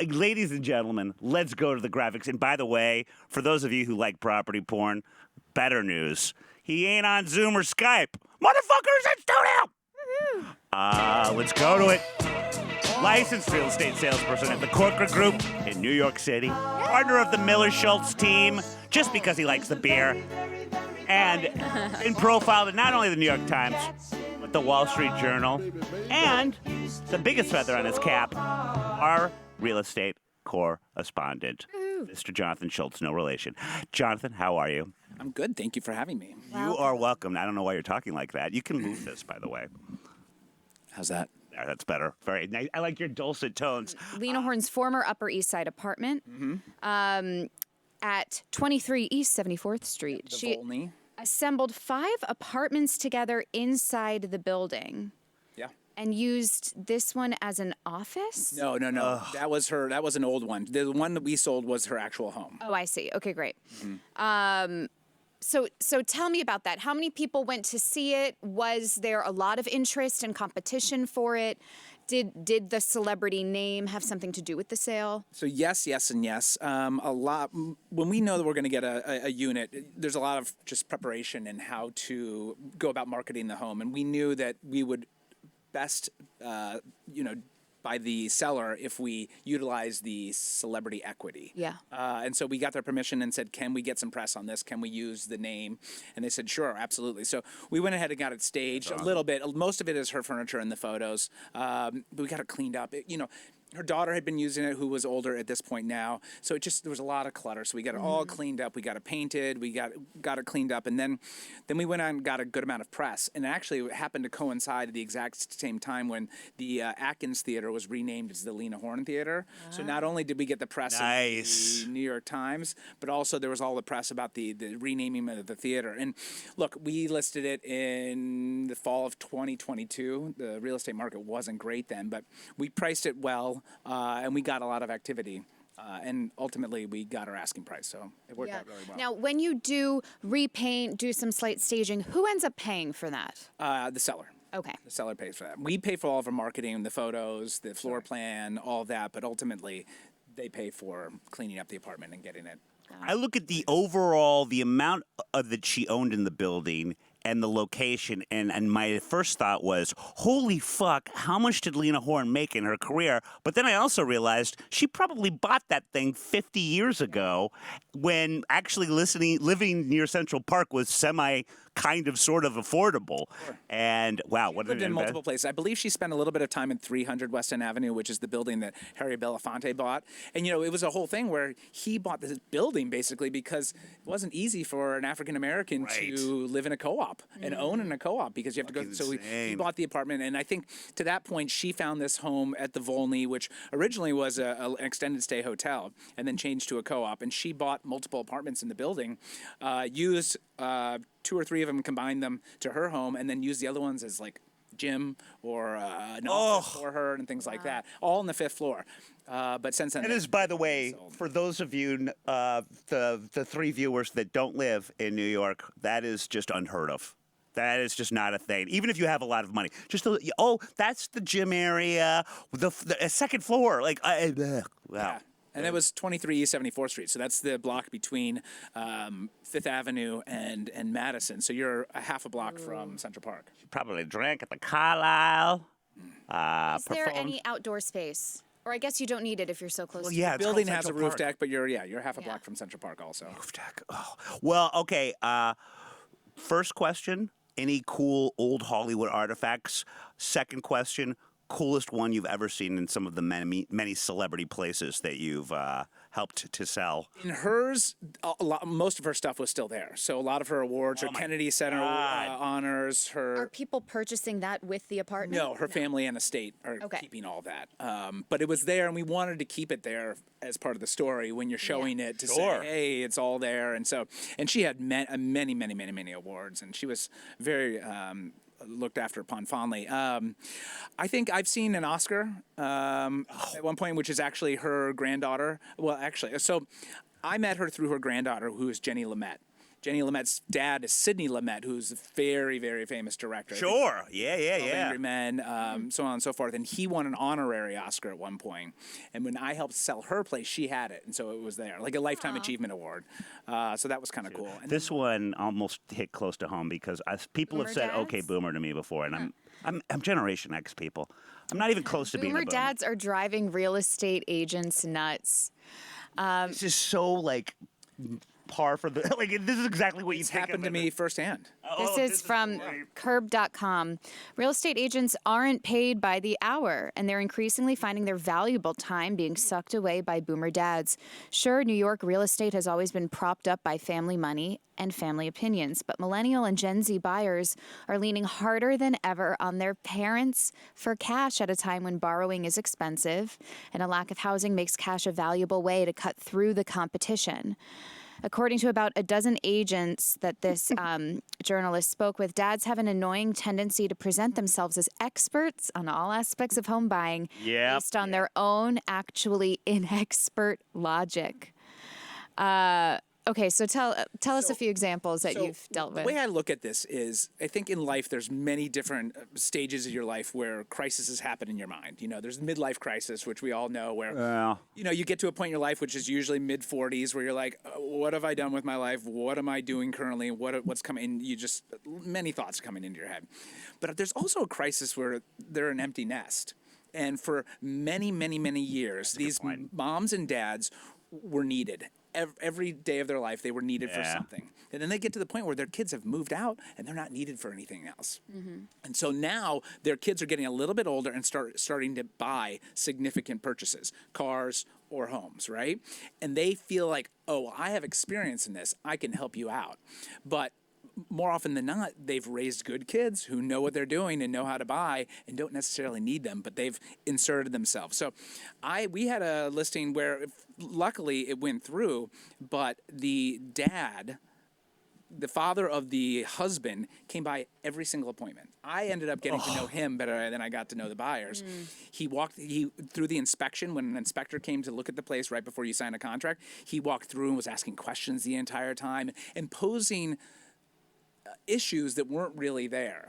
Ladies and gentlemen, let's go to the graphics. And by the way, for those of you who like property porn, better news. He ain't on Zoom or Skype. Motherfuckers in studio! Let's go to it. Licensed real estate salesperson at the Corker Group in New York City. Partner of the Miller-Schulz team, just because he likes the beer. And in profile to not only the New York Times, but the Wall Street Journal. And the biggest feather on his cap, our real estate correspondent, Mr. Jonathan Schulz, no relation. Jonathan, how are you? I'm good. Thank you for having me. You are welcome. I don't know why you're talking like that. You can move this, by the way. How's that? There, that's better. Very nice. I like your dulcet tones. Lena Horne's former Upper East Side apartment at 23 East 74th Street. The Volney. Assembled 5 apartments together inside the building. Yeah. And used this one as an office? No. That was her. That was an old one. The one that we sold was her actual home. Oh, I see. Okay, great. So tell me about that. How many people went to see it? Was there a lot of interest and competition for it? Did the celebrity name have something to do with the sale? So yes, and yes. A lot. When we know that we're going to get a unit, there's a lot of just preparation and how to go about marketing the home. And we knew that we would best, by the seller if we utilize the celebrity equity. Yeah. And so we got their permission and said, can we get some press on this? Can we use the name? And they said, sure, absolutely. So we went ahead and got it staged a little bit. Most of it is her furniture in the photos. But we got it cleaned up. Her daughter had been using it, who was older at this point now. So there was a lot of clutter. So we got it all cleaned up. We got it painted. We got it cleaned up. And then we went on and got a good amount of press. And actually it happened to coincide at the exact same time when the Atkins Theater was renamed as the Lena Horne Theater. So not only did we get the press in the New York Times, but also there was all the press about the renaming of the theater. And look, we listed it in the fall of 2022. The real estate market wasn't great then, but we priced it well. And we got a lot of activity. And ultimately, we got our asking price, so it worked out really well. Now, when you do repaint, do some slight staging, who ends up paying for that? The seller. Okay. The seller pays for that. We pay for all of our marketing, the photos, the floor plan, all of that, but ultimately, they pay for cleaning up the apartment and getting it. I look at the amount that she owned in the building and the location, and my first thought was, holy fuck, how much did Lena Horne make in her career? But then I also realized she probably bought that thing 50 years ago when actually living near Central Park was sort of affordable. Sure. And wow, what lived in multiple places. I believe she spent a little bit of time in 300 West End Avenue, which is the building that Harry Belafonte bought. And it was a whole thing where he bought this building basically because it wasn't easy for an African American to live in a co-op and own in a co-op because you have to go. So he bought the apartment, and I think to that point she found this home at the Volney, which originally was an extended stay hotel, and then changed to a co-op. And she bought multiple apartments in the building, used 2 or 3 of them, combined them to her home, and then used the other ones as like gym or an office for her and things like that, all on the 5th floor. But since then, it is, by the way, for those of you, the 3 viewers that don't live in New York, that is just unheard of. That is just not a thing. Even if you have a lot of money, that's the gym area, the 2nd floor. Wow. Yeah. And it was 23 East 74th Street, so that's the block between 5th Avenue and Madison. So you're a half a block from Central Park. She probably drank at the Carlisle. Is there any outdoor space? Or I guess you don't need it if you're so close. The building has a roof deck, but you're half a block from Central Park also. Roof deck. Oh. Well, okay. First question, any cool old Hollywood artifacts? Second question, coolest one you've ever seen in some of the many celebrity places that you've helped to sell? In hers, most of her stuff was still there. So a lot of her awards, her Kennedy Center honors, Are people purchasing that with the apartment? No, her family and estate are keeping all that. But it was there, and we wanted to keep it there as part of the story when you're showing it to say, hey, it's all there. And she had many awards, and she was very looked after upon fondly. I think I've seen an Oscar at one point, which is actually her granddaughter. Well, actually, so I met her through her granddaughter, who is Jenny Lamette. Jenny Lumet's dad is Sidney Lumet, who's a very, very famous director. Sure. Yeah. 12 Angry Men, so on and so forth. And he won an honorary Oscar at one point. And when I helped sell her play, she had it. And so it was there, like a Lifetime Achievement Award. So that was kind of cool. And This one almost hit close to home because people have Boomer said dads? "okay, boomer" to me before, and I'm Generation X people. I'm not even close to being a Boomer boomer. dads are driving real estate agents nuts. This is so like par for the like. This is exactly what you it's think happened of to it. me firsthand. This is from curb.com. Real estate agents aren't paid by the hour, and they're increasingly finding their valuable time being sucked away by boomer dads. Sure, New York real estate has always been propped up by family money and family opinions, but millennial and Gen Z buyers are leaning harder than ever on their parents for cash at a time when borrowing is expensive, and a lack of housing makes cash a valuable way to cut through the competition. According to about a dozen agents that this journalist spoke with, dads have an annoying tendency to present themselves as experts on all aspects of home buying based on their own actually inexpert logic. Okay, so tell us a few examples that you've dealt with. The way I look at this is, I think in life there's many different stages of your life where crises happen in your mind. You know, there's the midlife crisis, which we all know, where you get to a point in your life, which is usually mid-40s, where you're like, what have I done with my life? What am I doing currently? What's coming? And you just many thoughts coming into your head. But there's also a crisis where they're an empty nest, and for many, many, many years, these moms and dads were needed. Every day of their life, they were needed for something. And then they get to the point where their kids have moved out and they're not needed for anything else. And so now their kids are getting a little bit older and starting to buy significant purchases, cars or homes, right? And they feel like, oh, I have experience in this. I can help you out. But more often than not, they've raised good kids who know what they're doing and know how to buy and don't necessarily need them, but they've inserted themselves. So we had a listing where luckily it went through, but the dad, the father of the husband, came by every single appointment. I ended up getting to know him better than I got to know the buyers. He through the inspection, when an inspector came to look at the place right before you sign a contract, he walked through and was asking questions the entire time and posing issues that weren't really there.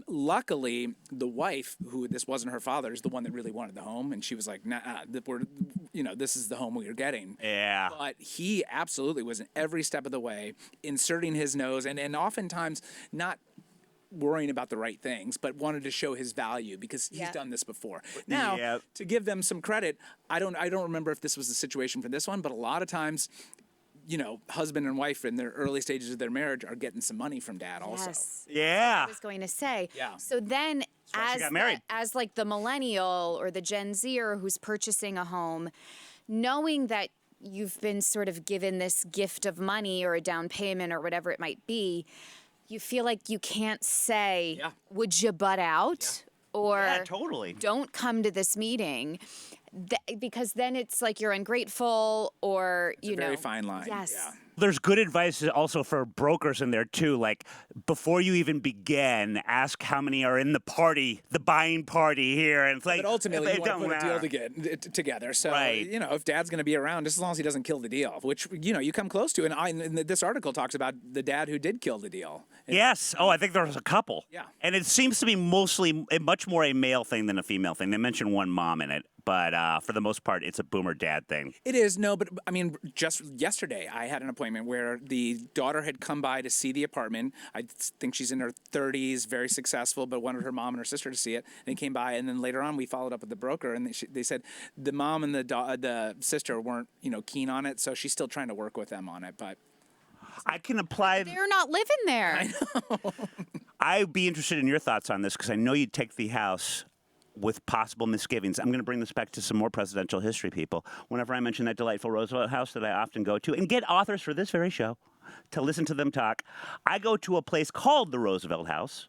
Luckily, the wife, who this wasn't her father, is the one that really wanted the home, and she was like, "Nah, this is the home we are getting." Yeah. But he absolutely was in every step of the way, inserting his nose, and oftentimes not worrying about the right things, but wanted to show his value because he's done this before. Now, to give them some credit, I don't remember if this was the situation for this one, but a lot of times, husband and wife in their early stages of their marriage are getting some money from dad also. Yes. Yeah. I was going to say. Yeah. So then, why she got married. as like the millennial or the Gen Zer who's purchasing a home, knowing that you've been sort of given this gift of money or a down payment or whatever it might be, you feel like you can't say, "Would you butt out?" Or totally. "Don't come to this meeting." Because then it's like you're ungrateful, or It's a very fine line. Yes. Yeah. There's good advice also for brokers in there too. Like before you even begin, ask how many are in the buying party here. And it's like, But ultimately, you want to don't put a deal matter. together. So, Right. If dad's going to be around, just as long as he doesn't kill the deal, which, you come close to. And this article talks about the dad who did kill the deal. Yes. Oh, I think there was a couple. Yeah. And it seems to be much more a male thing than a female thing. They mentioned one mom in it, but for the most part, it's a boomer dad thing. It is, no, but I mean, just yesterday I had an appointment where the daughter had come by to see the apartment. I think she's in her 30s, very successful, but wanted her mom and her sister to see it. And they came by, and then later on we followed up with the broker, and they said the mom and the sister weren't, keen on it, so she's still trying to work with them on it, but I can apply. They're not living there. I know. I'd be interested in your thoughts on this because I know you'd take the house with possible misgivings. I'm going to bring this back to some more presidential history, people. Whenever I mention that delightful Roosevelt House that I often go to and get authors for this very show to listen to them talk, I go to a place called the Roosevelt House.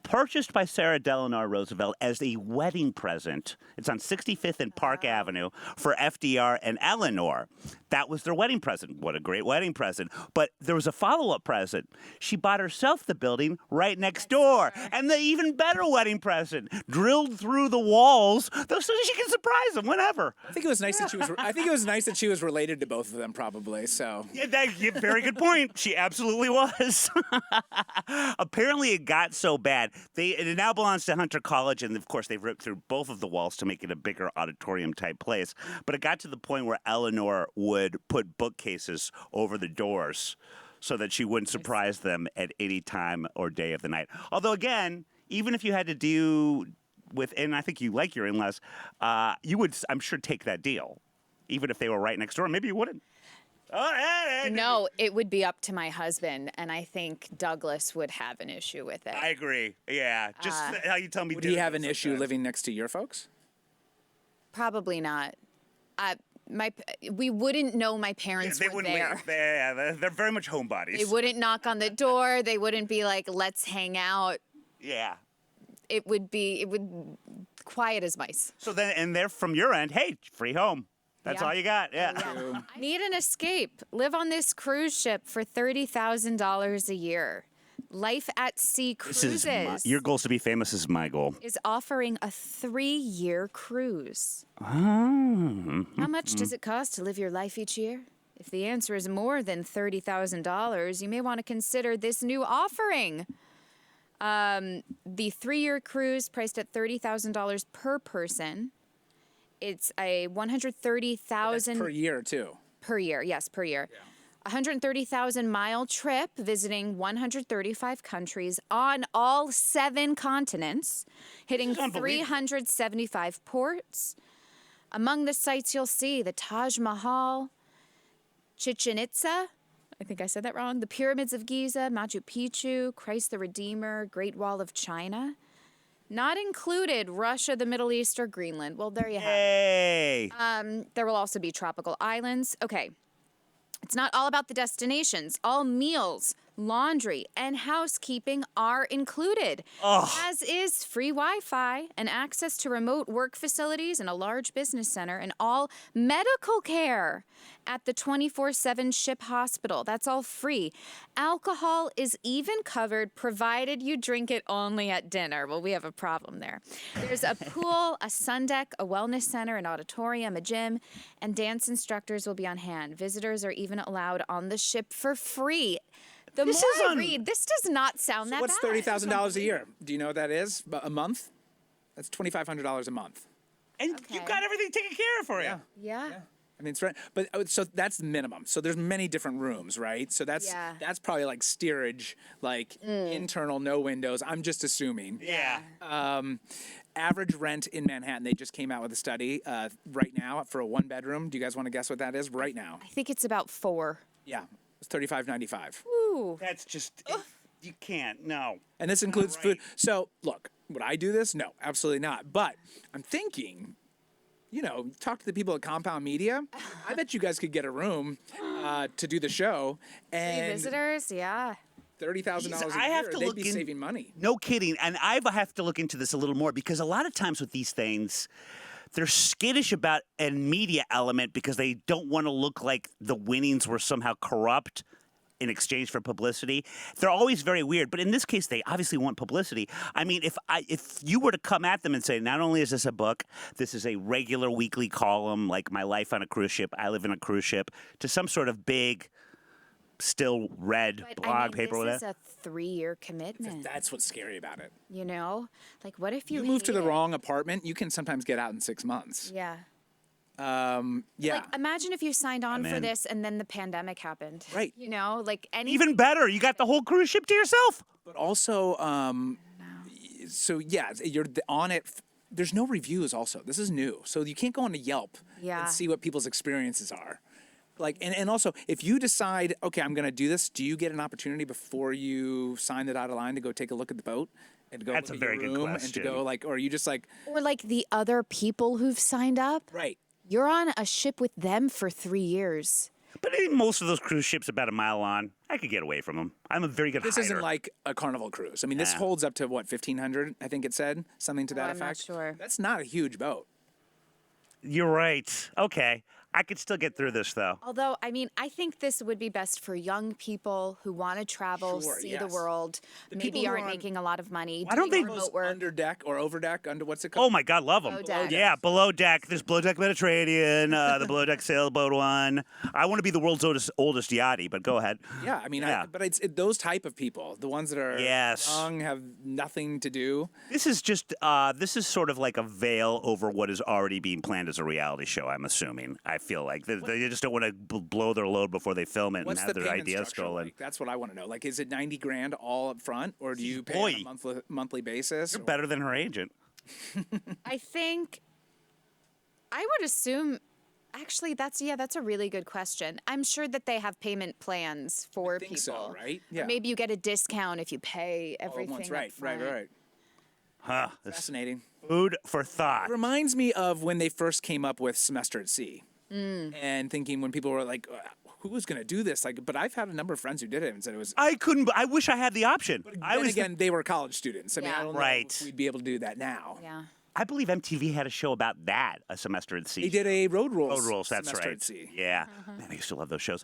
purchased by Sarah Delano Roosevelt as a wedding present. It's on 65th and Park Avenue for FDR and Eleanor. That was their wedding present. What a great wedding present. But there was a follow-up present. She bought herself the building right next door. And the even better wedding present, drilled through the walls so that she can surprise them whenever. I think it was nice that she was. I think it was nice that she was related to both of them, probably. So. Yeah, very good point. She absolutely was. Apparently, it got so bad. It now belongs to Hunter College, and of course, they've ripped through both of the walls to make it a bigger auditorium-type place. But it got to the point where Eleanor would put bookcases over the doors so that she wouldn't surprise them at any time or day of the night. Although, again, even if you had to do with, and I think you like your in-laws, you would, I'm sure, take that deal, even if they were right next door. Maybe you wouldn't. No, it would be up to my husband, and I think Douglas would have an issue with it. I agree. Yeah, just how you tell me. Would he have an issue living next to your folks? Probably not. We wouldn't know my parents they were wouldn't there. leave. They're very much homebodies. They wouldn't knock on the door. They wouldn't be like, "Let's hang out." Yeah. It would quiet as mice. So then, and they're from your end. Hey, free home. That's Yeah. all you got. Yeah. Yeah. I need an escape. Live on this cruise ship for $30,000 a year. Life at Sea Cruises Your goal's to be famous is my goal. is offering a 3-year cruise. Oh. How much does it cost to live your life each year? If the answer is more than $30,000, you may want to consider this new offering. The 3-year cruise priced at $30,000 per person. It's a $130,000 Per year, too. per year. Yes, per year. Yeah. 130,000-mile trip visiting 135 countries on all 7 continents, hitting 375 ports. Among the sites you'll see the Taj Mahal, Chichen Itza, I think I said that wrong, the Pyramids of Giza, Machu Picchu, Christ the Redeemer, Great Wall of China. Not included Russia, the Middle East, or Greenland. Well, there you have it. Hey. There will also be tropical islands. Okay. It's not all about the destinations. All meals, laundry, and housekeeping are included, as is free Wi-Fi and access to remote work facilities and a large business center and all medical care at the 24/7 ship hospital. That's all free. Alcohol is even covered, provided you drink it only at dinner. Well, we have a problem there. There's a pool, a sun deck, a wellness center, an auditorium, a gym, and dance instructors will be on hand. Visitors are even allowed on the ship for free. The more I read, this does not sound that What's bad. $30,000 a year? Do you know what that is? A month? That's $2,500 a month. And you've got everything taken care of for you. Yeah. I mean, it's right, but so that's the minimum. So there's many different rooms, right? So that's probably like steerage, like internal, no windows. I'm just assuming. Yeah. Average rent in Manhattan. They just came out with a study right now for a 1-bedroom. Do you guys want to guess what that is right now? I think it's about 4. Yeah, it's $35.95. Ooh. That's just you can't. No. And this includes food. So look, would I do this? No, absolutely not. But I'm thinking. Talk to the people at Compound Media. I bet you guys could get a room to do the show. And Free visitors, yeah. $30,000 a I have year, to they'd look be saving money. No kidding. And I have to look into this a little more because a lot of times with these things, they're skittish about a media element because they don't want to look like the winnings were somehow corrupt in exchange for publicity. They're always very weird, but in this case, they obviously want publicity. I mean, if you were to come at them and say, not only is this a book, this is a regular weekly column, like My Life on a Cruise Ship, I Live in a Cruise Ship, to some sort of big, still read blog paper. This is a 3-year commitment. That's what's scary about it. Like what if you move to the hate it? wrong apartment? You can sometimes get out in 6 months. Yeah. Yeah. Like, imagine if you signed on for this and then the pandemic happened. Right. Like any. Even better, you got the whole cruise ship to yourself. But also, so yeah, you're on it. There's no reviews also. This is new. So you can't go on to Yelp and see what people's experiences are. Like, and also, if you decide, okay, I'm going to do this, do you get an opportunity before you sign the dotted line to go take a look at the boat? And go That's look a at very your good room question. And to go like, or are you just like. Or like the other people who've signed up. Right. You're on a ship with them for 3 years. But I think most of those cruise ships about a mile on, I could get away from them. I'm a very good This hider. isn't like a Carnival cruise. I mean, this holds up to what, 1,500? I think it said something to that I'm not effect. sure. That's not a huge boat. You're right. Okay. I could still get through this, though. Although, I mean, I think this would be best for young people who want to travel, Sure, see the yes. world, The people maybe who aren't are on- making a lot of money. Why don't they- doing remote work. Under deck or over deck? Under what's it Oh, called? my God, love them. Below deck. Yeah, below deck. There's below deck Mediterranean, the below deck sailboat one. I want to be the world's oldest yachty, but go ahead. Yeah, I mean, Yeah. but it's those type of people, the ones that are Yes. young, have nothing to do. This is just, this is sort of like a veil over what is already being planned as a reality show, I'm assuming. I feel like they just don't want to blow their load before they film it What's and have the their payment ideas structure stolen. like? That's what I want to know. Like, is it 90 grand all up front, or do you pay Boy. on a monthly basis? You're better than her agent. I think I would assume actually that's a really good question. I'm sure that they have payment plans for think people. so, right? Or Yeah. maybe you get a discount if you pay All at everything once, up right, front. right. Huh. This Fascinating. food for thought. It reminds me of when they first came up with Semester at Sea, and thinking when people were like, "Who's going to do this?" Like, but I've had a number of friends who did it and said it was. I wish I had the option. Then again, they were college students. I mean, Yeah. I don't know Right. if we'd be able to do that now. Yeah. I believe MTV had a show about that, a semester at sea. They did a Road Rules. Road Rules, that's Semester right. at Sea. Yeah. Man, I used to love those shows.